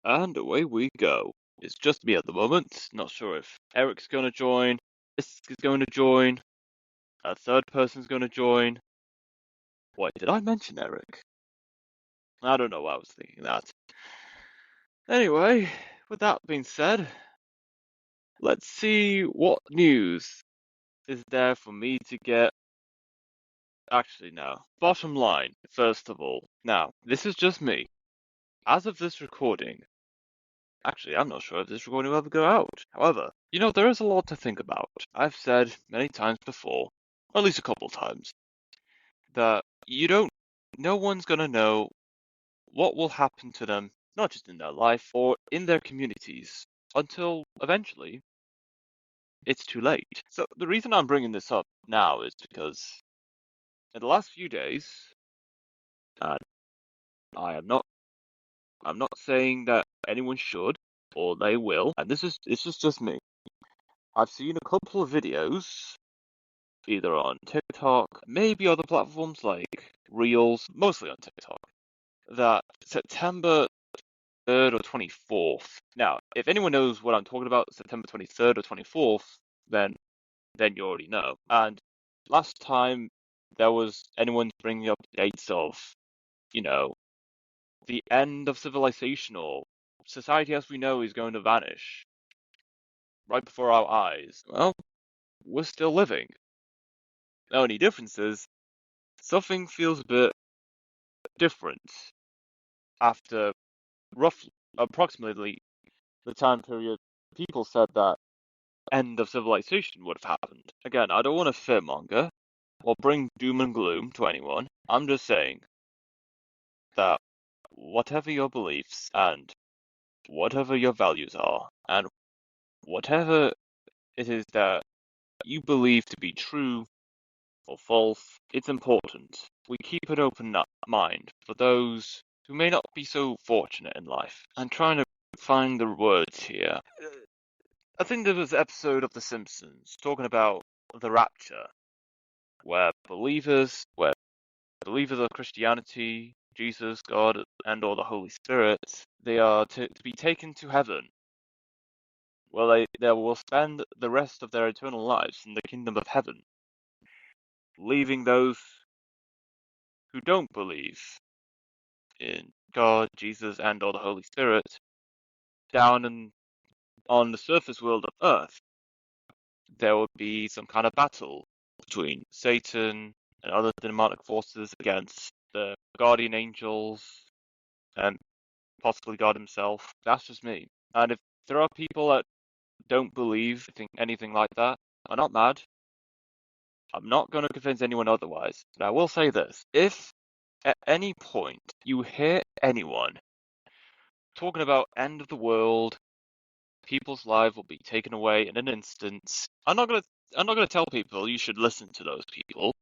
And away we go. It's just me at the moment. Not sure if Eric's going to join, Chris is going to join, a third person's going to join. Wait, did I mention Eric? I don't know why I was thinking that. Anyway, with that being said, let's see what news is there for me to get. Actually, no. Bottom line, first of all. Now, this is just me. As of this recording, actually, I'm not sure if this recording will ever go out. However, there is a lot to think about. I've said many times before, or at least a couple times, that no one's gonna know what will happen to them, not just in their life or in their communities, until eventually it's too late. So the reason I'm bringing this up now is because in the last few days, and I'm not saying that anyone should or they will, and this is just me. I've seen a couple of videos, either on TikTok, maybe other platforms like Reels, mostly on TikTok, that September 3rd or 24th. Now, if anyone knows what I'm talking about, September 23rd or 24th, then you already know. And last time there was anyone bringing up dates of, the end of civilization or society as we know is going to vanish right before our eyes. Well, we're still living. The only difference is something feels a bit different after roughly approximately the time period people said that end of civilization would have happened. Again, I don't want to fearmonger or bring doom and gloom to anyone. I'm just saying that whatever your beliefs and whatever your values are, and whatever it is that you believe to be true or false, it's important we keep an open mind for those who may not be so fortunate in life. I'm trying to find the words here. I think there was an episode of The Simpsons talking about the Rapture, where believers of Christianity, Jesus, God, and or the Holy Spirit, they are to be taken to heaven, where they will spend the rest of their eternal lives in the kingdom of heaven, leaving those who don't believe in God, Jesus, and or the Holy Spirit down on the surface world of Earth. There will be some kind of battle between Satan and other demonic forces against the guardian angels and possibly God himself. That's just me. And if there are people that don't believe anything like that, I'm not mad. I'm not going to convince anyone otherwise. But I will say this. If at any point you hear anyone talking about end of the world, people's lives will be taken away in an instant, I'm not gonna tell people you should listen to those people.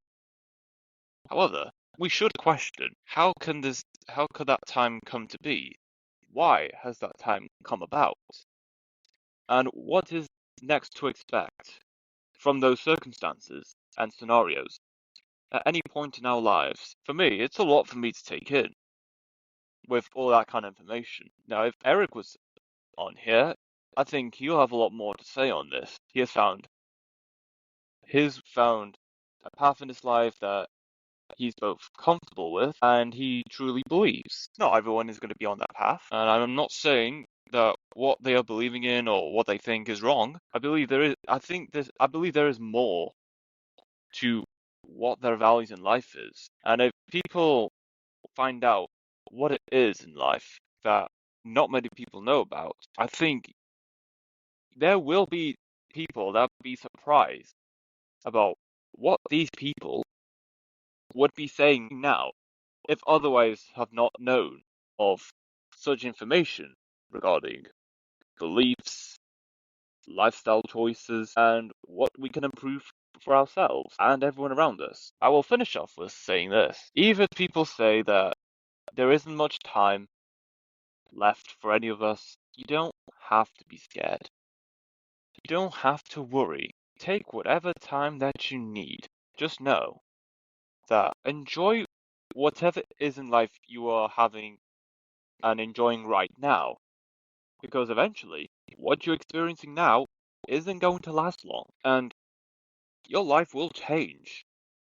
However, we should question how could that time come to be? Why has that time come about? And what is next to expect from those circumstances and scenarios at any point in our lives? For me, it's a lot for me to take in with all that kind of information. Now, if Eric was on here, I think he'll have a lot more to say on this. He's found a path in his life that he's both comfortable with and he truly believes. Not everyone is going to be on that path, and I'm not saying that what they are believing in or what they think is wrong. I believe there is more to what their values in life is. And if people find out what it is in life that not many people know about, I think there will be people that will be surprised about what these people would be saying now if otherwise have not known of such information regarding beliefs, lifestyle choices, and what we can improve for ourselves and everyone around us. I will finish off with saying this. Even people say that there isn't much time left for any of us, you don't have to be scared. You don't have to worry. Take whatever time that you need. Just know that enjoy whatever it is in life you are having and enjoying right now. because eventually, what you're experiencing now isn't going to last long, and your life will change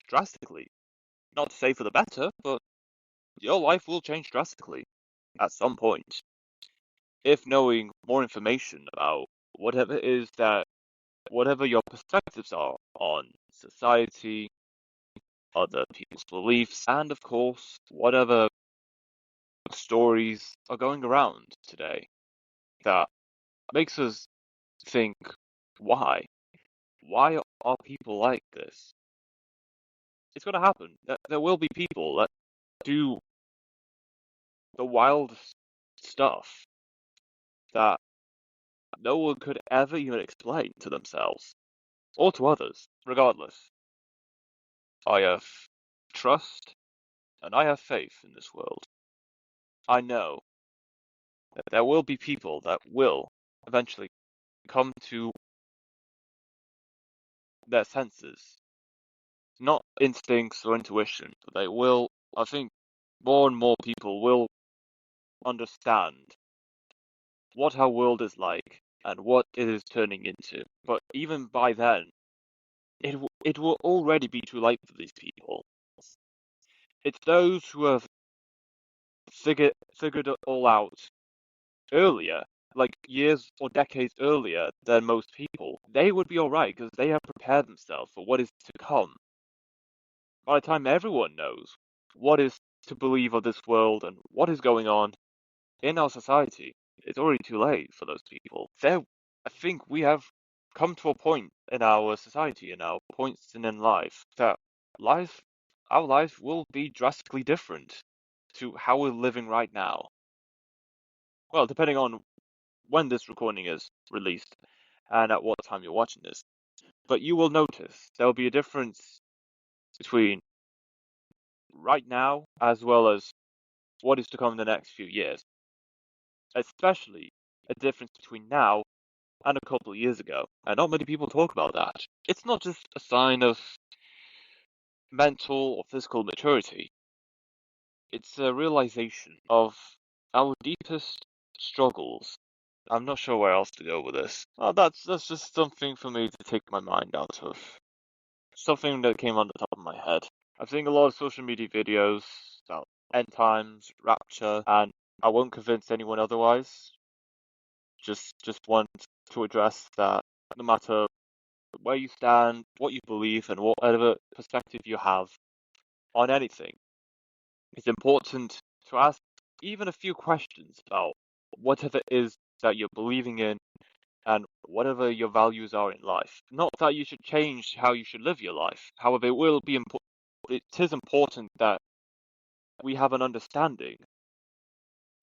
drastically. Not to say for the better, but your life will change drastically at some point. If knowing more information about whatever it is that, whatever your perspectives are on society, other people's beliefs, and of course, whatever stories are going around today that makes us think, why? Why are people like this? It's going to happen. There will be people that do the wildest stuff that no one could ever even explain to themselves or to others, regardless. I have trust and I have faith in this world. I know that there will be people that will eventually come to their senses, not instincts or intuition, but they will, I think more and more people will understand what our world is like and what it is turning into. But even by then, it will already be too late for these people. It's those who have figured it all out earlier, like years or decades earlier than most people. They would be alright because they have prepared themselves for what is to come. By the time everyone knows what is to believe of this world and what is going on in our society, it's already too late for those people. I think we have come to a point in our society, in our points in life, that life, our life will be drastically different to how we're living right now. Well, depending on when this recording is released and at what time you're watching this. But you will notice there will be a difference between right now as well as what is to come in the next few years. Especially a difference between now and a couple of years ago. And not many people talk about that. It's not just a sign of mental or physical maturity. It's a realization of our deepest struggles. I'm not sure where else to go with this. Oh, that's just something for me to take my mind out of. Something that came on the top of my head. I've seen a lot of social media videos about end times, rapture, and I won't convince anyone otherwise. Just want to address that no matter where you stand, what you believe, and whatever perspective you have on anything, it's important to ask even a few questions about whatever it is that you're believing in and whatever your values are in life. Not that you should change how you should live your life. However, it is important that we have an understanding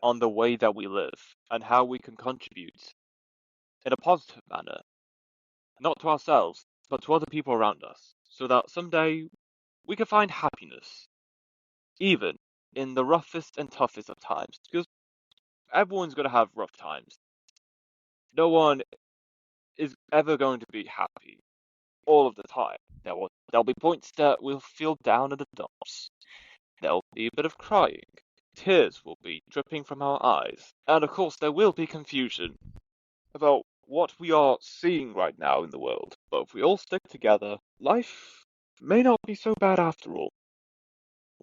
on the way that we live and how we can contribute in a positive manner, not to ourselves, but to other people around us, so that someday we can find happiness, even in the roughest and toughest of times, because everyone's going to have rough times. No one is ever going to be happy all of the time. There'll be points that we'll feel down in the dumps. There'll be a bit of crying. Tears will be dripping from our eyes. And of course, there will be confusion about what we are seeing right now in the world. But if we all stick together, life may not be so bad after all.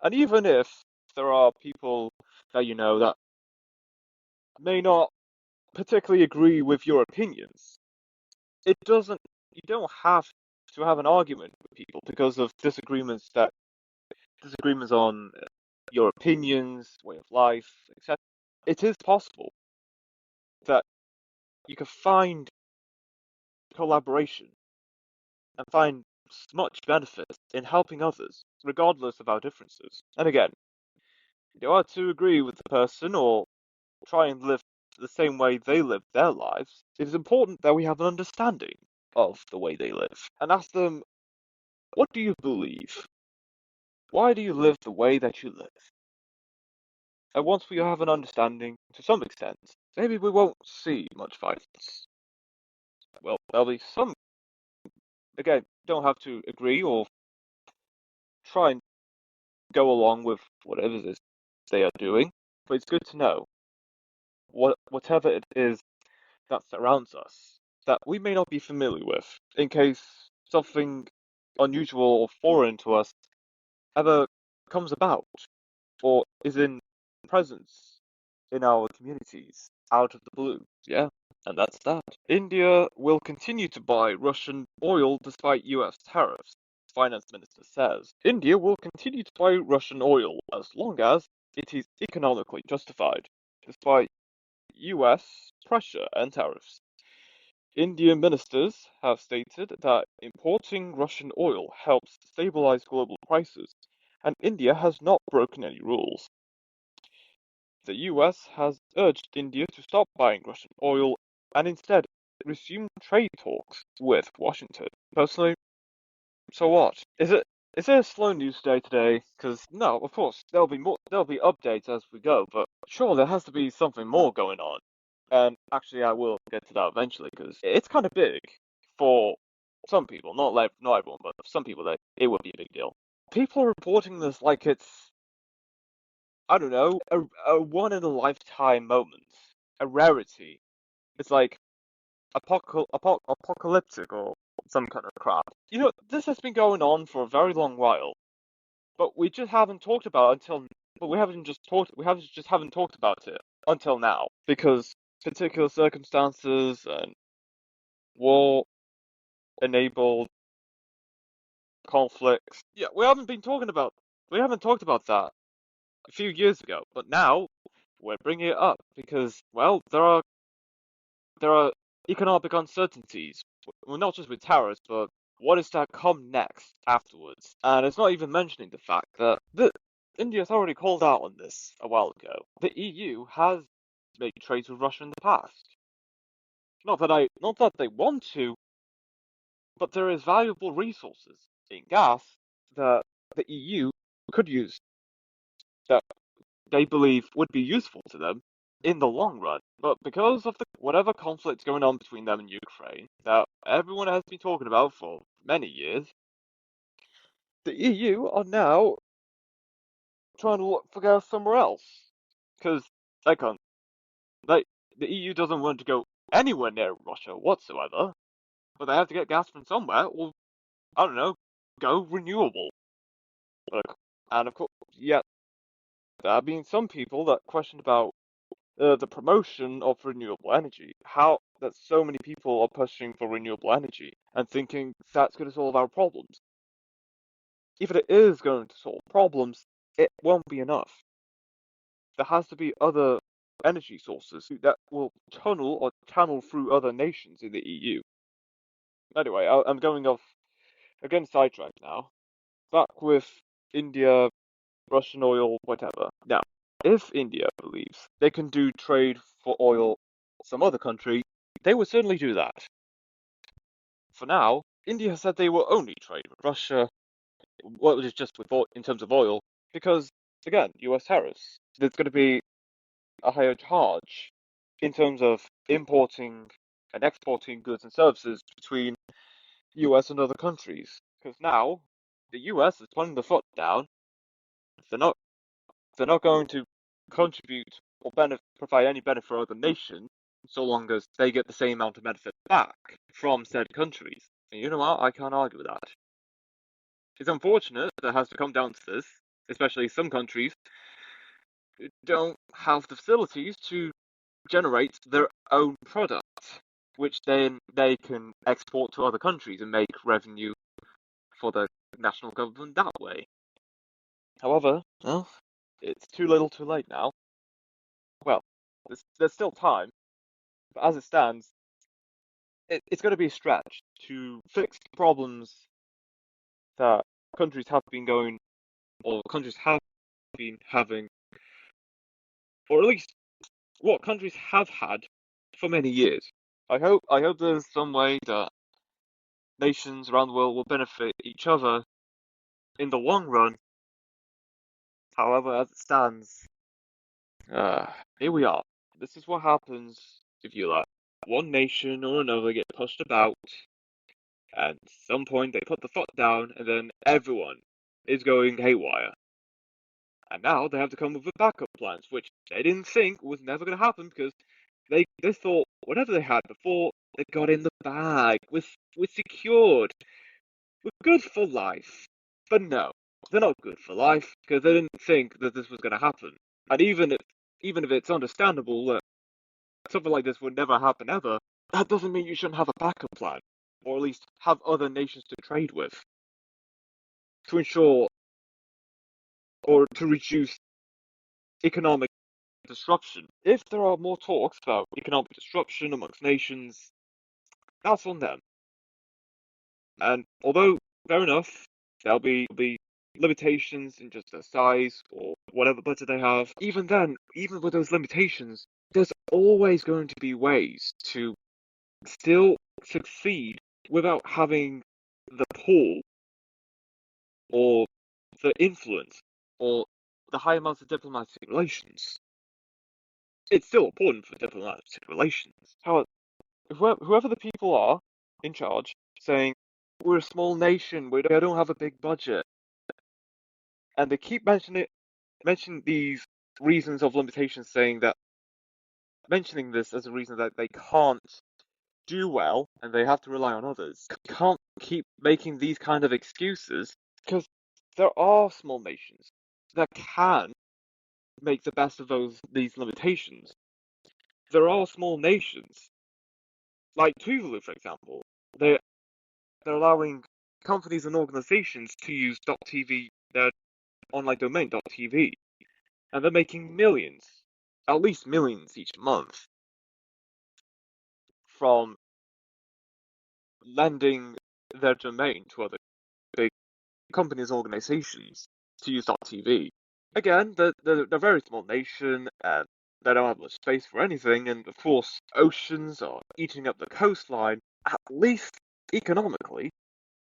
And even if there are people that you know that may not particularly agree with your opinions, it doesn't, you don't have to have an argument with people because of disagreements on your opinions, way of life, etc. It is possible that you can find collaboration and find much benefit in helping others, regardless of our differences. And again, you don't have to agree with the person or try and live the same way they live their lives. It is important that we have an understanding of the way they live and ask them, what do you believe? Why do you live the way that you live? And once we have an understanding, to some extent, maybe we won't see much violence. Well, there'll be some. Again, don't have to agree or try and go along with whatever it is they are doing, but it's good to know whatever it is that surrounds us that we may not be familiar with, in case something unusual or foreign to us ever comes about or is in presence in our communities out of the blue. Yeah, and that's that. India will continue to buy Russian oil despite US tariffs, Finance Minister says. India will continue to buy Russian oil as long as it is economically justified, despite US pressure and tariffs. Indian ministers have stated that importing Russian oil helps stabilize global prices, and India has not broken any rules. The US has urged India to stop buying Russian oil and instead resume trade talks with Washington. Personally, so what? Is it a slow news day today? Because no, of course there'll be updates as we go, but sure there has to be something more going on. And actually, I will get to that eventually because it's kind of big for some people, not everyone, but for some people that it would be a big deal. People are reporting this like it's, I don't know, a one in a lifetime moment, a rarity. It's like apocalyptic or some kind of crap. You know, this has been going on for a very long while, but we just haven't talked about it until. But we haven't talked about it until now because particular circumstances and war-enabled conflicts. Yeah, we haven't talked about that a few years ago, but now we're bringing it up because, well, there are economic uncertainties. Well, not just with tariffs, but what is to come next afterwards. And it's not even mentioning the fact that India's already called out on this a while ago. The EU has made trades with Russia in the past. Not that they want to, but there is valuable resources in gas that the EU could use that they believe would be useful to them in the long run. But because of whatever conflict's going on between them and Ukraine that everyone has been talking about for many years, the EU are now trying to look for gas somewhere else because they can't. They the EU doesn't want to go anywhere near Russia whatsoever, but they have to get gas from somewhere. Or I don't know, go renewable. And of course, yeah, there have been some people that questioned about the promotion of renewable energy. How that so many people are pushing for renewable energy and thinking that's going to solve our problems. If it is going to solve problems, it won't be enough. There has to be other energy sources that will tunnel or channel through other nations in the EU. Anyway, I'm going off again sidetracked now. Back with India, Russian oil, whatever. Now, if India believes they can do trade for oil some other country, they would certainly do that. For now, India has said they will only trade with Russia, well, it's just with in terms of oil, because again, US tariffs. There's going to be a higher charge in terms of importing and exporting goods and services between US and other countries. Because now the US is putting the foot down. They're not they're not going to contribute or provide any benefit for other nations so long as they get the same amount of benefit back from said countries. And you know what? I can't argue with that. It's unfortunate that it has to come down to this, especially some countries don't have the facilities to generate their own product, which then they can export to other countries and make revenue for the national government that way. However, well, it's too little too late now. Well, there's still time, but as it stands, it's going to be a stretch to fix the problems that countries have been going, or countries have been having, or at least what countries have had for many years. I hope there's some way that nations around the world will benefit each other in the long run. However, as it stands, here we are. This is what happens if you let one nation or another get pushed about, and at some point they put the foot down, and then everyone is going haywire. And now they have to come up with backup plans, which they didn't think was never going to happen because They thought whatever they had before, they got in the bag. We're secured. We're good for life. But no, they're not good for life because they didn't think that this was going to happen. And even if it's understandable that something like this would never happen ever, that doesn't mean you shouldn't have a backup plan, or at least have other nations to trade with to ensure or to reduce economic disruption. If there are more talks about economic disruption amongst nations, that's on them. And although, fair enough, there'll be limitations in just their size or whatever budget they have, even then, even with those limitations, there's always going to be ways to still succeed without having the pull or the influence or the high amounts of diplomatic relations. It's still important for diplomatic relations. However, whoever the people are in charge saying, we're a small nation, we don't have a big budget, and they keep mentioning these reasons of limitations, saying that mentioning this as a reason that they can't do well and they have to rely on others. You can't keep making these kind of excuses because there are small nations that can make the best of these limitations. There are small nations like Tuvalu, for example. They're allowing companies and organizations to use .tv, their online domain .tv, and they're making millions, at least millions each month, from lending their domain to other big companies and organizations to use .tv. Again, they're a very small nation, and they don't have much space for anything, and of course, oceans are eating up the coastline, at least economically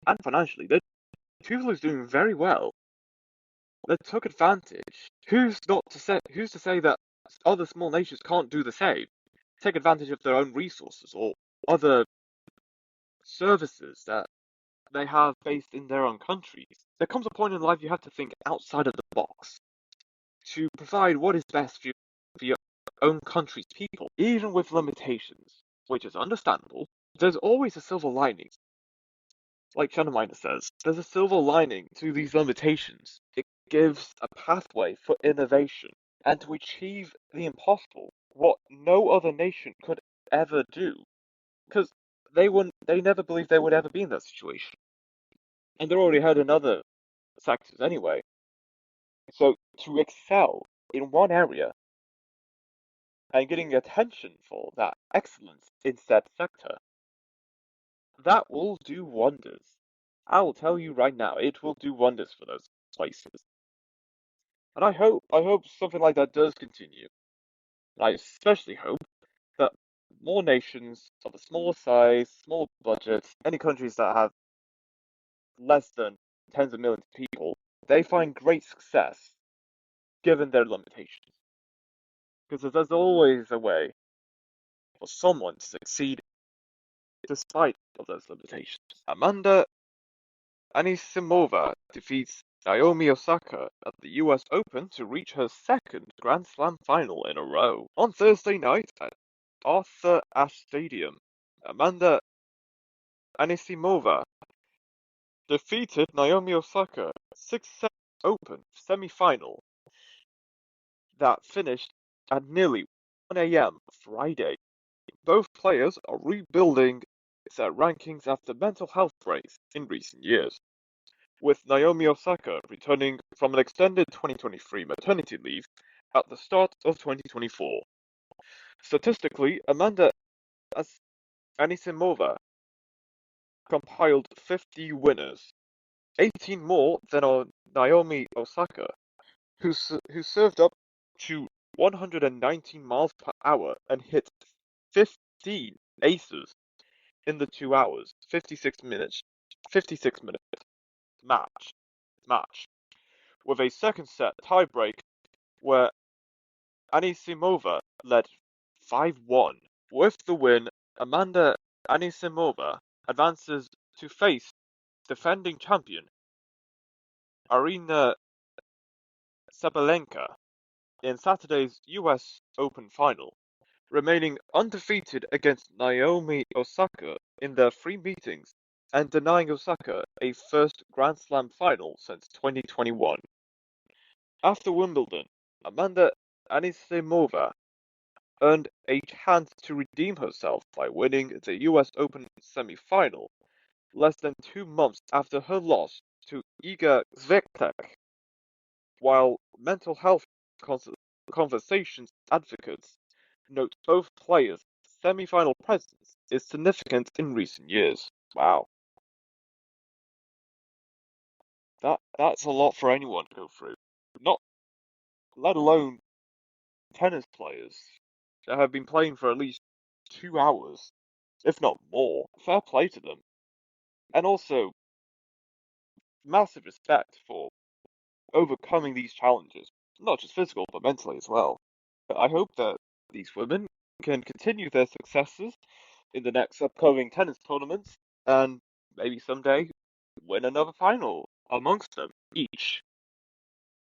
and financially. Tuvalu's doing very well. They took advantage. Who's to say that other small nations can't do the same? Take advantage of their own resources or other services that they have based in their own countries. There comes a point in life you have to think outside of the box to provide what is best for your own country's people, even with limitations, which is understandable. There's always a silver lining. Like Chanamina says, there's a silver lining to these limitations. It gives a pathway for innovation and to achieve the impossible, what no other nation could ever do. Because they never believed they would ever be in that situation. And they're already had in other sectors anyway. So to excel in one area and getting attention for that excellence in said sector, that will do wonders. I will tell you right now, it will do wonders for those places. And I hope something like that does continue. And I especially hope that more nations of a smaller size, smaller budgets, any countries that have less than tens of millions of people, they find great success given their limitations. Because there's always a way for someone to succeed despite of those limitations. Amanda Anisimova defeats Naomi Osaka at the US Open to reach her second Grand Slam final in a row. On Thursday night at Arthur Ashe Stadium, Amanda Anisimova defeated Naomi Osaka 6-7 Open semi-final that finished at nearly 1 a.m. Friday. Both players are rebuilding their rankings after mental health breaks in recent years, with Naomi Osaka returning from an extended 2023 maternity leave at the start of 2024. Statistically, Amanda Anisimova compiled 50 winners, 18 more than Naomi Osaka, who served up to 119 miles per hour and hit 15 aces in the 2 hours, 56 minute match, with a second set tiebreak where Anisimova led 5-1. With the win, Amanda Anisimova advances to face defending champion Arina Sabalenka in Saturday's US Open final. remaining undefeated against Naomi Osaka in their 3 meetings and denying Osaka a first Grand Slam final since 2021. After Wimbledon, Amanda Anisimova earned a chance to redeem herself by winning the US Open semi-final less than 2 months after her loss to Iga Swiatek, while mental health conversations advocates note both players' semi-final presence is significant in recent years. Wow, that's a lot for anyone to go through. Not let alone tennis players that have been playing for at least 2 hours, if not more. Fair play to them. And also, massive respect for overcoming these challenges, not just physical, but mentally as well. I hope that these women can continue their successes in the next upcoming tennis tournaments and maybe someday win another final amongst them each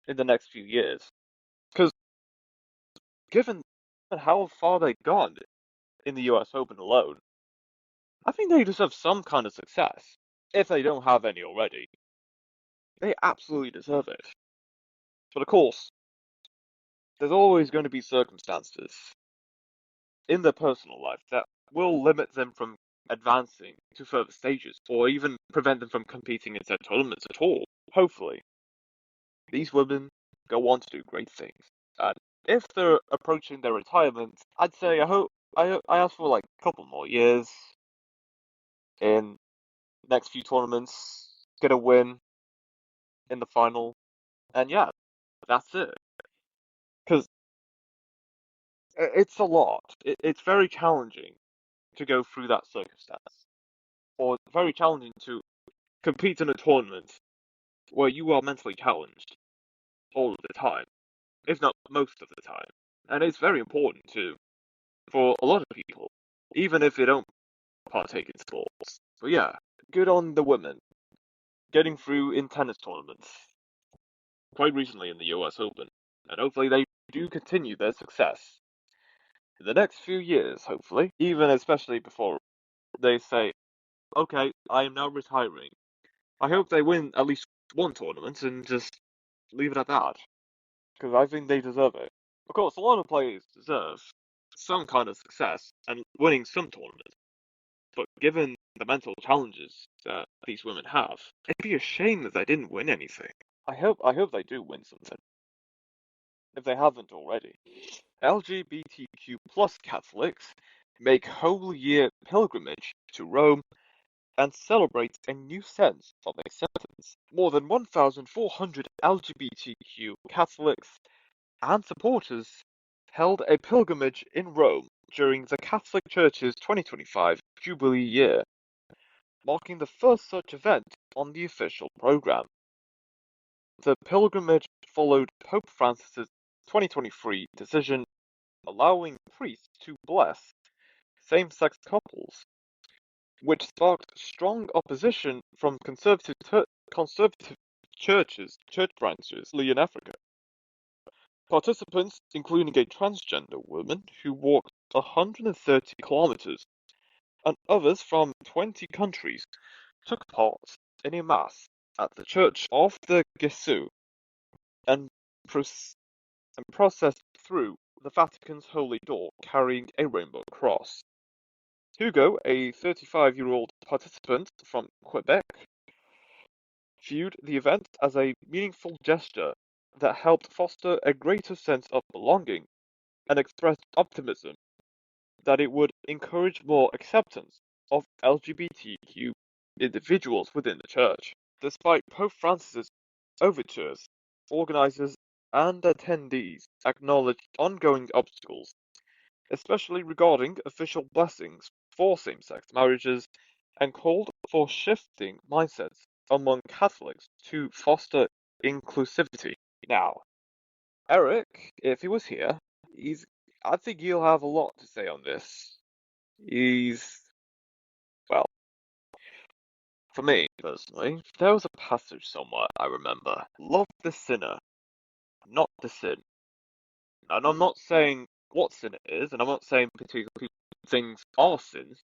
in the next few years. Because given how far they've gone in the US Open alone, I think they deserve some kind of success. If they don't have any already, they absolutely deserve it. But of course, there's always going to be circumstances in their personal life that will limit them from advancing to further stages, or even prevent them from competing in said tournaments at all. Hopefully, these women go on to do great things. And if they're approaching their retirement, I'd say I ask for like a couple more years in next few tournaments, get a win in the final, and yeah, that's it. Because it's a lot. It's very challenging to go through that circumstance, or very challenging to compete in a tournament where you are mentally challenged all of the time, if not most of the time. And it's very important too, for a lot of people, even if they don't partake in sports. But yeah, good on the women getting through in tennis tournaments quite recently in the US Open, and hopefully they do continue their success in the next few years, hopefully, even especially before they say, okay, I am now retiring. I hope they win at least one tournament and just leave it at that, because I think they deserve it. Of course, a lot of players deserve some kind of success and winning some tournament, but given the mental challenges that these women have, it'd be a shame that they didn't win anything. I hope they do win something, if they haven't already. LGBTQ plus Catholics make Holy Year pilgrimage to Rome and celebrate a new sense of acceptance. More than 1,400 LGBTQ Catholics and supporters held a pilgrimage in Rome during the Catholic Church's 2025 Jubilee year, marking the first such event on the official program. The pilgrimage followed Pope Francis's 2023 decision allowing priests to bless same-sex couples, which sparked strong opposition from conservative church branches in Africa. Participants, including a transgender woman who walked 130 kilometers, and others from 20 countries, took part in a mass at the Church of the Gesù and, processed through the Vatican's Holy Door carrying a rainbow cross. Hugo, a 35-year-old participant from Quebec, viewed the event as a meaningful gesture that helped foster a greater sense of belonging and expressed optimism that it would encourage more acceptance of LGBTQ individuals within the Church. Despite Pope Francis's overtures, organizers and attendees acknowledged ongoing obstacles, especially regarding official blessings for same-sex marriages, and called for shifting mindsets among Catholics to foster inclusivity. Now, Eric, if he was here, I think he'll have a lot to say on this. Well, for me, personally, there was a passage somewhere I remember. Love the sinner, not the sin. And I'm not saying what sin it is, and I'm not saying particular things are sins.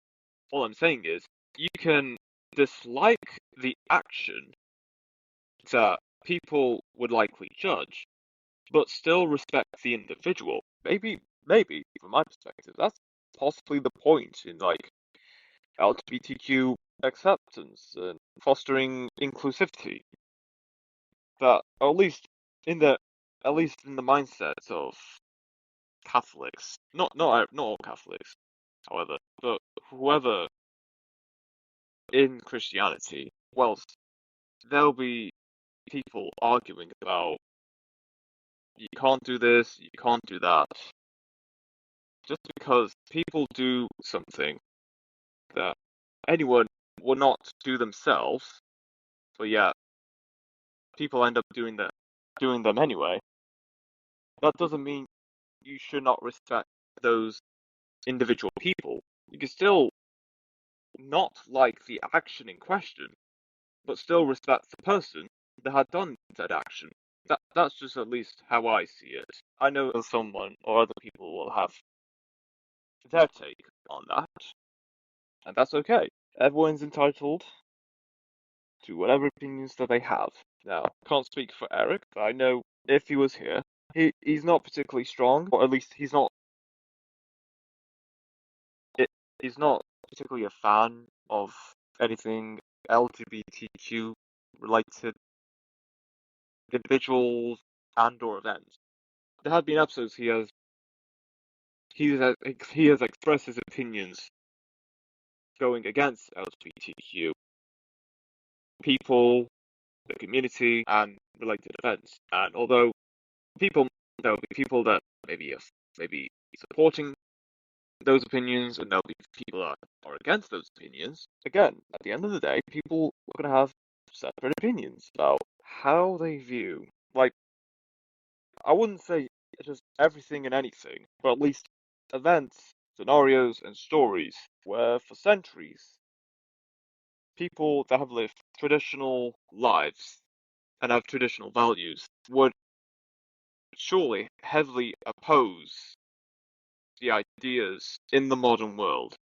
All I'm saying is you can dislike the action that people would likely judge, but still respect the individual. Maybe, from my perspective, that's possibly the point in like LGBTQ acceptance and fostering inclusivity. That in the at least in the mindsets of Catholics, not all Catholics, however, but whoever in Christianity, well, there'll be people arguing about you can't do this, you can't do that, just because people do something that anyone would not do themselves, but yet people end up doing them anyway. That doesn't mean you should not respect those individual people. You can still not like the action in question, but still respect the person that had done that action. That's just at least how I see it. I know someone or other people will have their take on that, and that's okay. Everyone's entitled to whatever opinions that they have. Now, can't speak for Eric, but I know if he was here, he's not particularly strong, or at least he's not particularly a fan of anything LGBTQ related individuals and or events. There have been episodes he has expressed his opinions going against LGBTQ people, the community, and related events. And although there will be people that maybe supporting those opinions, and there'll be people that are against those opinions. Again, at the end of the day, people are going to have separate opinions about how they view, like, I wouldn't say just everything and anything, but at least events, scenarios, and stories where for centuries people that have lived traditional lives and have traditional values would surely heavily oppose the ideas in the modern world.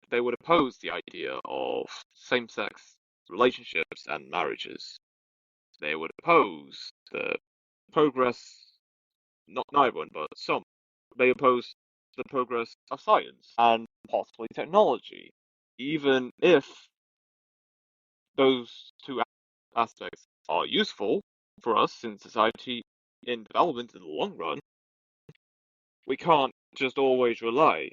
They would oppose the idea of same-sex relationships and marriages. They would oppose the progress, not everyone, but some. They oppose the progress of science and possibly technology, even if those two aspects are useful for us in society in development in the long run. We can't just always rely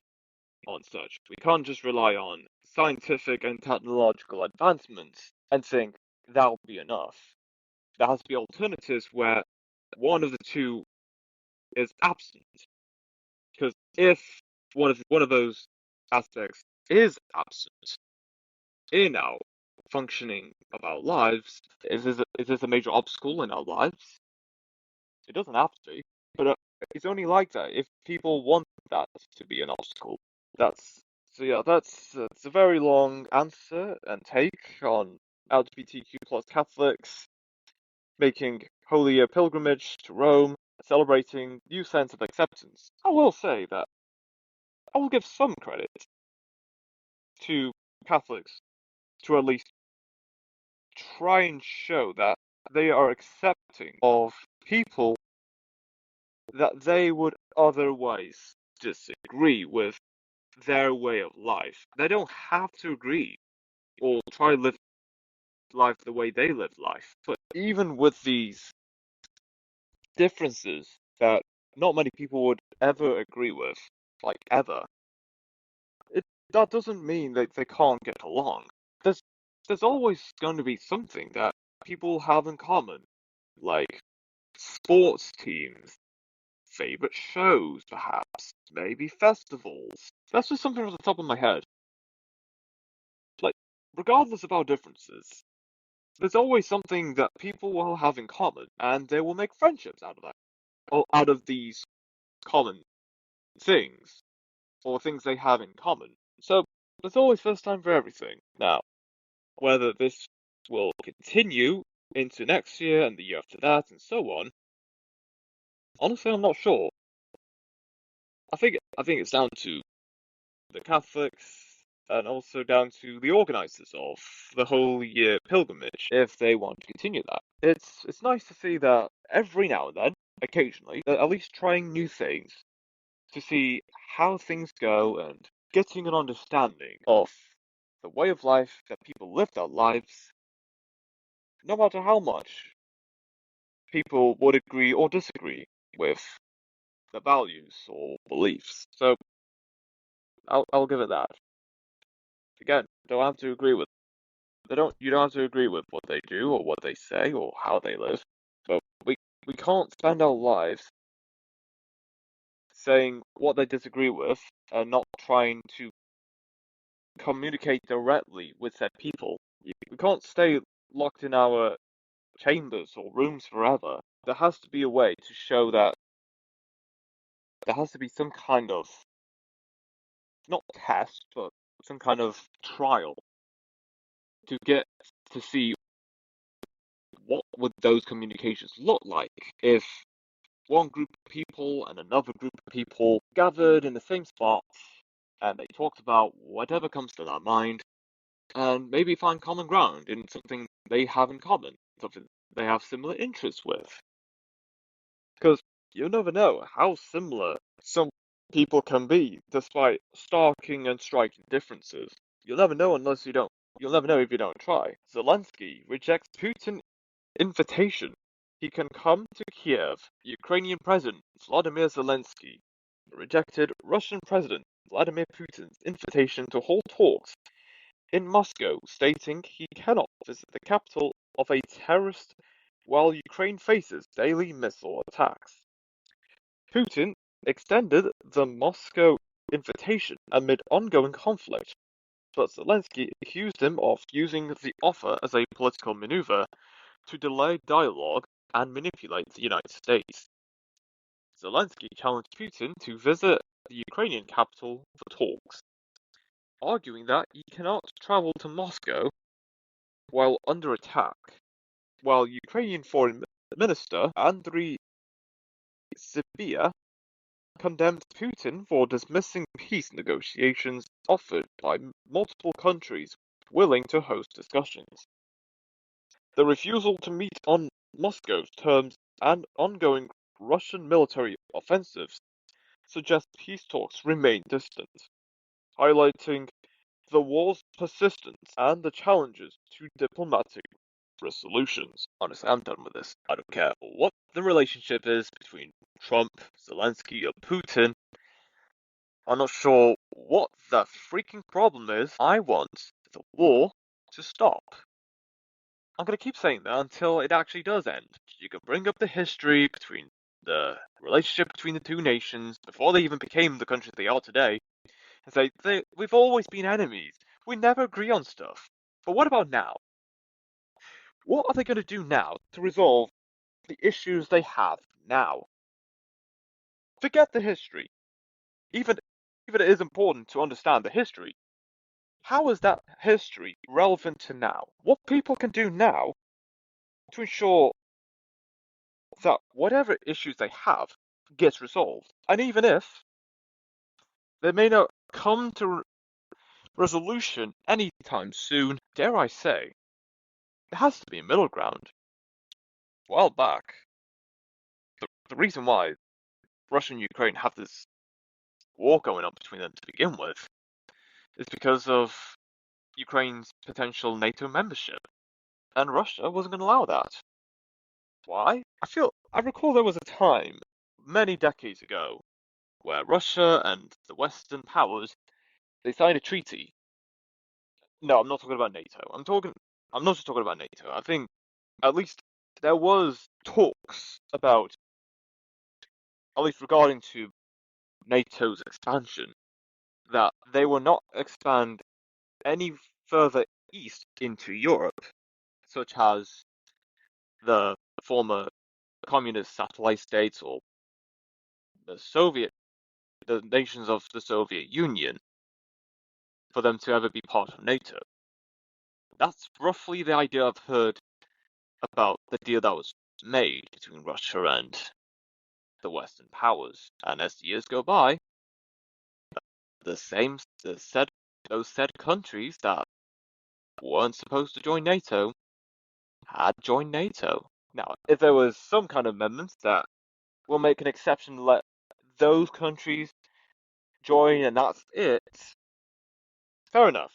on such. We can't just rely on scientific and technological advancements and think that'll be enough. There has to be alternatives where one of the two is absent. Because if one of those aspects is absent in our functioning of our lives, is this a major obstacle in our lives? It doesn't have to be, but it's only like that if people want that to be an obstacle. That's a very long answer and take on LGBTQ plus Catholics making holy a pilgrimage to Rome, celebrating new sense of acceptance. I will say that I will give some credit to Catholics to at least try and show that they are accepting of people that they would otherwise disagree with their way of life. They don't have to agree or try to live life the way they live life. But even with these differences that not many people would ever agree with, like ever, it that doesn't mean that they can't get along. There's there's always going to be something that people have in common, like sports teams, favorite shows, perhaps, maybe festivals. That's just something off the top of my head. Like, regardless of our differences, there's always something that people will have in common, and they will make friendships out of that, or out of these common things, or things they have in common. So, there's always first time for everything. Now, whether this will continue into next year and the year after that, and so on, honestly, I'm not sure. I think it's down to the Catholics and also down to the organisers of the Holy Year pilgrimage if they want to continue that. It's nice to see that every now and then, occasionally, they're at least trying new things to see how things go and getting an understanding of the way of life that people live their lives, no matter how much people would agree or disagree with the values or beliefs. So I'll give it that. Again, don't have to agree with you don't have to agree with what they do or what they say or how they live. But we can't spend our lives saying what they disagree with and not trying to communicate directly with said people. We can't stay locked in our chambers or rooms forever. There has to be a way to show that there has to be some kind of, not test, but some kind of trial to get to see what would those communications look like if one group of people and another group of people gathered in the same spot and they talked about whatever comes to their mind and maybe find common ground in something they have in common, something they have similar interests with. Because you never know how similar some people can be despite starking and striking differences. You'll never know unless you don't. You'll never know if you don't try. Zelensky rejects Putin's invitation. He can come to Kiev. Ukrainian President Vladimir Zelensky rejected Russian President Vladimir Putin's invitation to hold talks in Moscow, stating he cannot visit the capital of a terrorist while Ukraine faces daily missile attacks. Putin extended the Moscow invitation amid ongoing conflict, but Zelensky accused him of using the offer as a political maneuver to delay dialogue and manipulate the United States. Zelensky challenged Putin to visit the Ukrainian capital for talks, arguing that he cannot travel to Moscow while under attack, while Ukrainian Foreign Minister Andriy Sybiha condemned Putin for dismissing peace negotiations offered by multiple countries willing to host discussions. The refusal to meet on Moscow's terms and ongoing Russian military offensives suggest peace talks remain distant, highlighting the war's persistence and the challenges to diplomatic resolutions. Honestly, I'm done with this. I don't care what the relationship is between Trump, Zelensky, or Putin. I'm not sure what the freaking problem is. I want the war to stop. I'm going to keep saying that until it actually does end. You can bring up the history between the relationship between the two nations before they even became the country they are today, and say, we've always been enemies. We never agree on stuff. But what about now? What are they going to do now to resolve the issues they have now? Forget the history. Even it is important to understand the history. How is that history relevant to now? What people can do now to ensure that whatever issues they have gets resolved. And even if they may not come to resolution anytime soon, dare I say, there has to be a middle ground. A while back, the reason why Russia and Ukraine have this war going on between them to begin with is because of Ukraine's potential NATO membership. And Russia wasn't going to allow that. Why? I recall there was a time, many decades ago, where Russia and the Western powers, they signed a treaty. No, I'm not talking about NATO. I'm not just talking about NATO. I think at least there was talks about, at least regarding to NATO's expansion, that they will not expand any further east into Europe, such as the former communist satellite states or the nations of the Soviet Union, for them to ever be part of NATO. That's roughly the idea I've heard about the deal that was made between Russia and the Western powers. And as the years go by, those said countries that weren't supposed to join NATO had joined NATO. Now, if there was some kind of amendment that will make an exception to let those countries join and that's it, fair enough.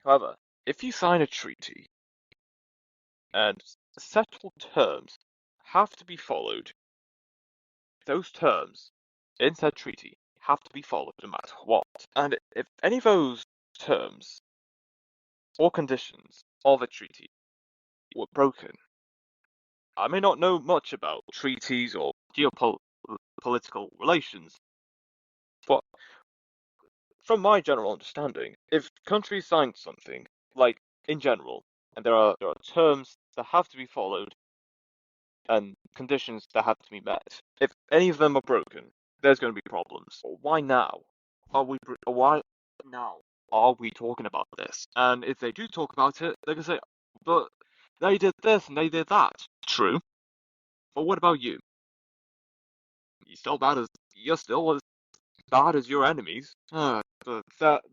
However, if you sign a treaty and settled terms have to be followed, those terms in said treaty have to be followed no matter what. And if any of those terms or conditions of a treaty were broken, I may not know much about treaties or geopolitical relations, but from my general understanding, if countries sign something, like in general, and there are terms that have to be followed and conditions that have to be met, if any of them are broken, there's going to be problems. Why now? Why now are we talking about this? And if they do talk about it, they're going to say, but they did this and they did that. True. But what about you? You're still as bad as your enemies. But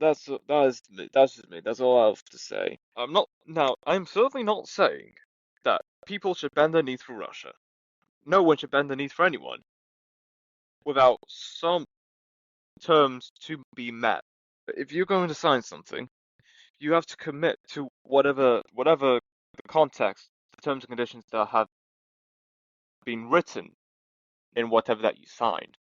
that's just me. That's all I have to say. I'm certainly not saying that people should bend their knees for Russia. No one should bend their knees for anyone without some terms to be met. But if you're going to sign something, you have to commit to whatever the context, the terms and conditions that have been written in whatever that you signed.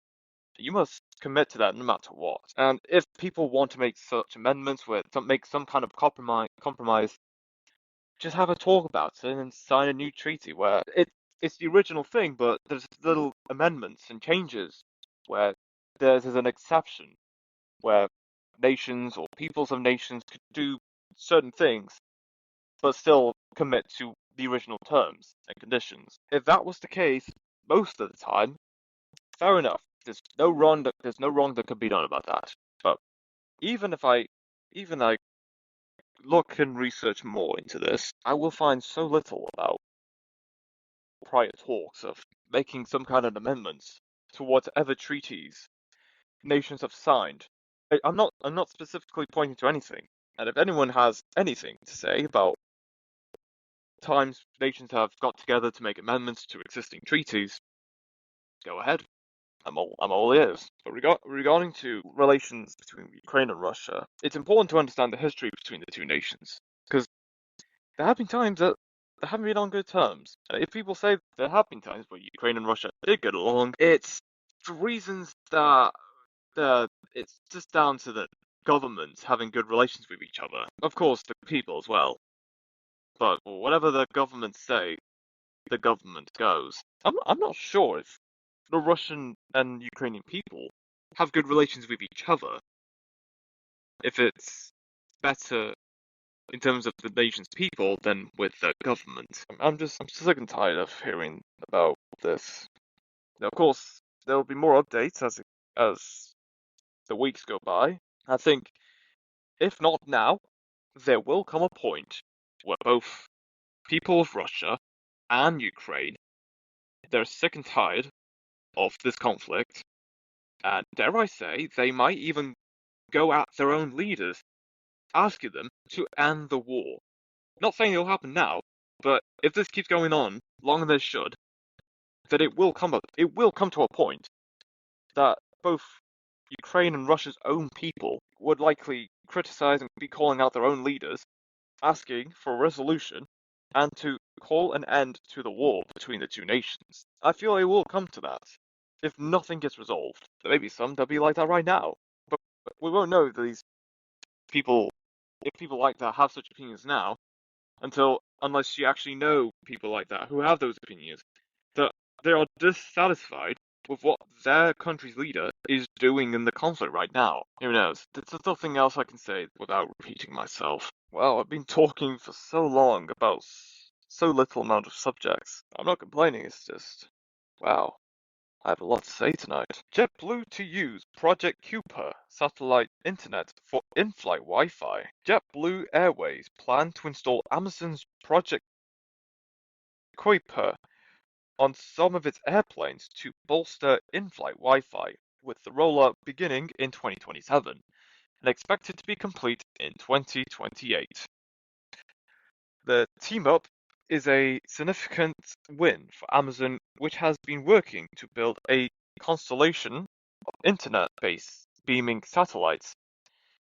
You must commit to that no matter what. And if people want to make such amendments make some kind of compromise, just have a talk about it and sign a new treaty where it's the original thing, but there's little amendments and changes where there's an exception where nations or peoples of nations could do certain things, but still commit to the original terms and conditions. If that was the case most of the time, fair enough. There's no wrong that could be done about that. But even if I look and research more into this, I will find so little about prior talks of making some kind of amendments to whatever treaties nations have signed. I'm not specifically pointing to anything. And if anyone has anything to say about times nations have got together to make amendments to existing treaties, go ahead. I'm all ears. But regarding to relations between Ukraine and Russia, it's important to understand the history between the two nations because there have been times that they haven't been on good terms. And if people say there have been times where Ukraine and Russia did get along, it's for reasons that it's just down to the governments having good relations with each other. Of course, the people as well. But whatever the governments say, the government goes. I'm not sure if the Russian and Ukrainian people have good relations with each other. If it's better in terms of the nation's people than with the government. I'm sick and tired of hearing about this. Now, of course, there will be more updates as the weeks go by. I think, if not now, there will come a point where both people of Russia and Ukraine, they're sick and tired of this conflict, and dare I say, they might even go at their own leaders, asking them to end the war. Not saying it'll happen now, but if this keeps going on longer than it should, then it will come to a point that both Ukraine and Russia's own people would likely criticize and be calling out their own leaders, asking for a resolution and to call an end to the war between the two nations. I feel it will come to that. If nothing gets resolved, there may be some that'll be like that right now. But we won't know that these people, if people like that have such opinions now, unless you actually know people like that who have those opinions, that they are dissatisfied with what their country's leader is doing in the conflict right now. Who knows? There's nothing else I can say without repeating myself. Well, I've been talking for so long about so little amount of subjects. I'm not complaining, it's just, wow. I have a lot to say tonight. JetBlue to use Project Kuiper satellite internet for in-flight Wi-Fi. JetBlue Airways plan to install Amazon's Project Kuiper on some of its airplanes to bolster in-flight Wi-Fi. with the rollout beginning in 2027 and expected to be complete in 2028. The team-up is a significant win for Amazon, which has been working to build a constellation of internet-based beaming satellites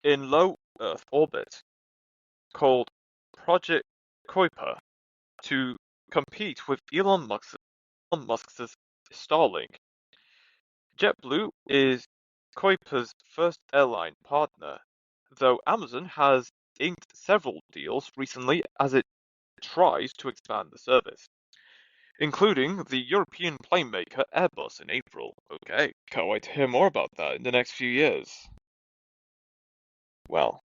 in low Earth orbit called Project Kuiper to compete with Elon Musk's Starlink. JetBlue is Kuiper's first airline partner, though Amazon has inked several deals recently as it tries to expand the service, including the European plane maker Airbus in April. Okay, can't wait to hear more about that in the next few years. Well,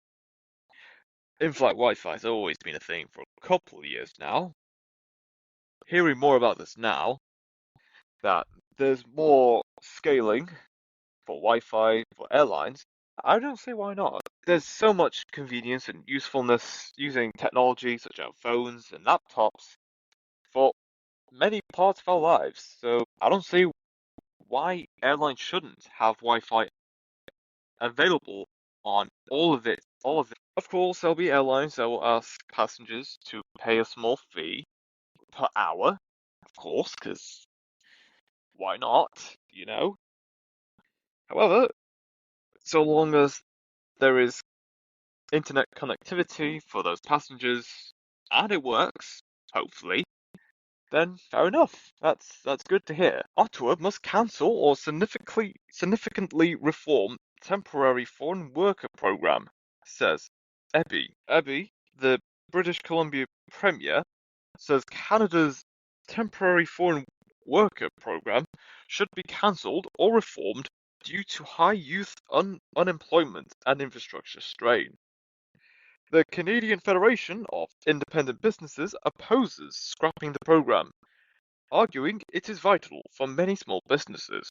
in-flight Wi-Fi has always been a thing for a couple of years now. Hearing more about this now, that there's more scaling for Wi-Fi for airlines, I don't see why not. There's so much convenience and usefulness using technology such as phones and laptops for many parts of our lives, so I don't see why airlines shouldn't have Wi-Fi available on all of it. All of it. Of course, there'll be airlines that will ask passengers to pay a small fee per hour, of course, because why not? You know. However, so long as there is internet connectivity for those passengers and it works, hopefully, then fair enough. That's good to hear. Ottawa must cancel or significantly reform temporary foreign worker program, says Ebby. Ebby, the British Columbia Premier, says Canada's temporary foreign worker program should be cancelled or reformed due to high youth unemployment and infrastructure strain. The Canadian Federation of Independent Businesses opposes scrapping the program, arguing it is vital for many small businesses.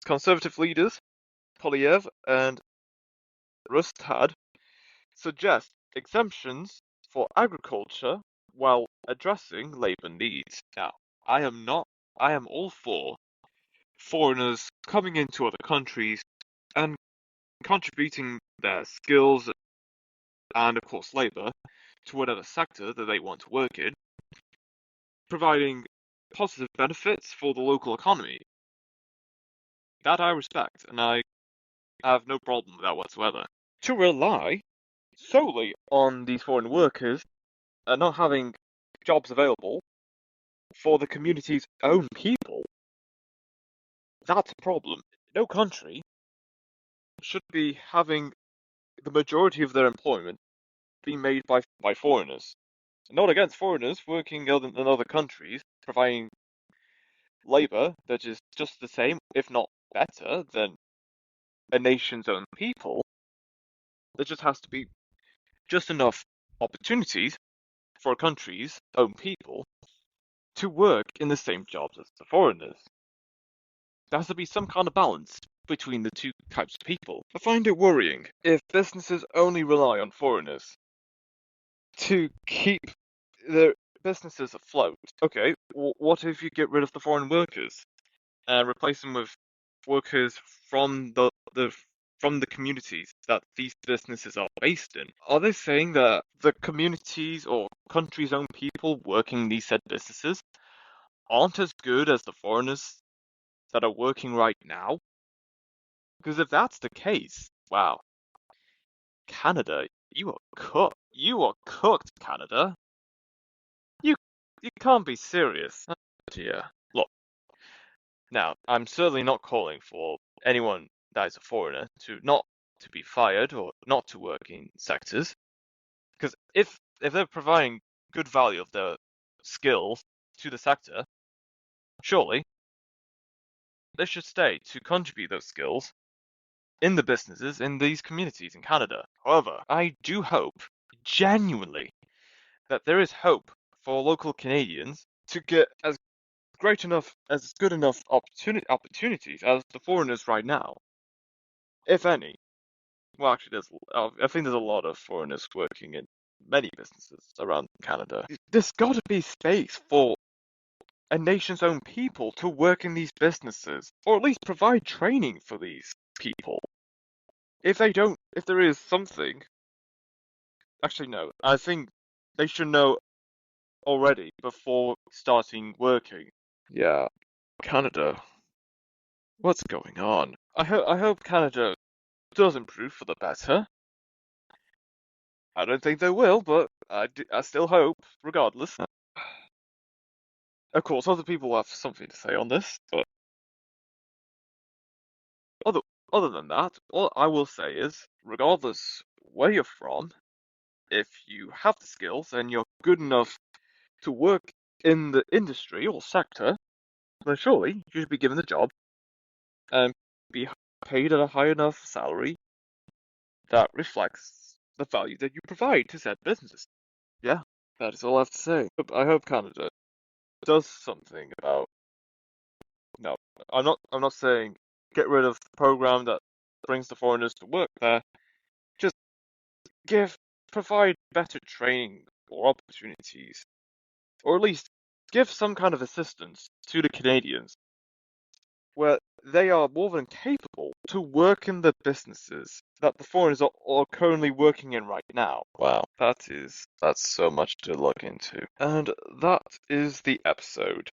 Conservative leaders Polyev and Rustad suggest exemptions for agriculture while addressing labour needs. Now, I am all for foreigners coming into other countries and contributing their skills and, of course, labour to whatever sector that they want to work in, providing positive benefits for the local economy. That I respect, and I have no problem with that whatsoever. To rely solely on these foreign workers and not having jobs available for the community's own people, that's a problem. No country should be having the majority of their employment being made by foreigners. Not against foreigners working in other countries, providing labour that is just the same, if not better, than a nation's own people. There just has to be just enough opportunities for a country's own people to work in the same jobs as the foreigners. There has to be some kind of balance between the two types of people. I find it worrying if businesses only rely on foreigners to keep their businesses afloat. Okay, what if you get rid of the foreign workers and replace them with workers from the communities that these businesses are based in? Are they saying that the communities or countries' own people working these said businesses aren't as good as the foreigners that are working right now? Because if that's the case, wow, Canada, you are cooked. You are cooked, Canada. You you can't be serious. Oh dear. Look, now I'm certainly not calling for anyone that is a foreigner to be fired or not to work in sectors, because if they're providing good value of their skills to the sector, surely they should stay to contribute those skills in the businesses in these communities in Canada. However, I do hope, genuinely, that there is hope for local Canadians to get as good enough opportunities as the foreigners right now, if any. Well, actually, I think there's a lot of foreigners working in many businesses around Canada. There's got to be space for a nation's own people to work in these businesses, or at least provide training for these people. If there is something, actually no, I think they should know already before starting working. Yeah, Canada. What's going on? I hope Canada does improve for the better. I don't think they will, but I still hope, regardless. Of course, other people have something to say on this, but other other than that, all I will say is, regardless where you're from, if you have the skills and you're good enough to work in the industry or sector, then surely you should be given the job and be paid at a high enough salary that reflects the value that you provide to said businesses. Yeah, that is all I have to say. I hope Canada does something about. No, I'm not saying get rid of the program that brings the foreigners to work there. Just provide better training or opportunities, or at least give some kind of assistance to the Canadians where they are more than capable to work in the businesses that the foreigners are currently working in right now. Wow, that's so much to look into. And that is the episode.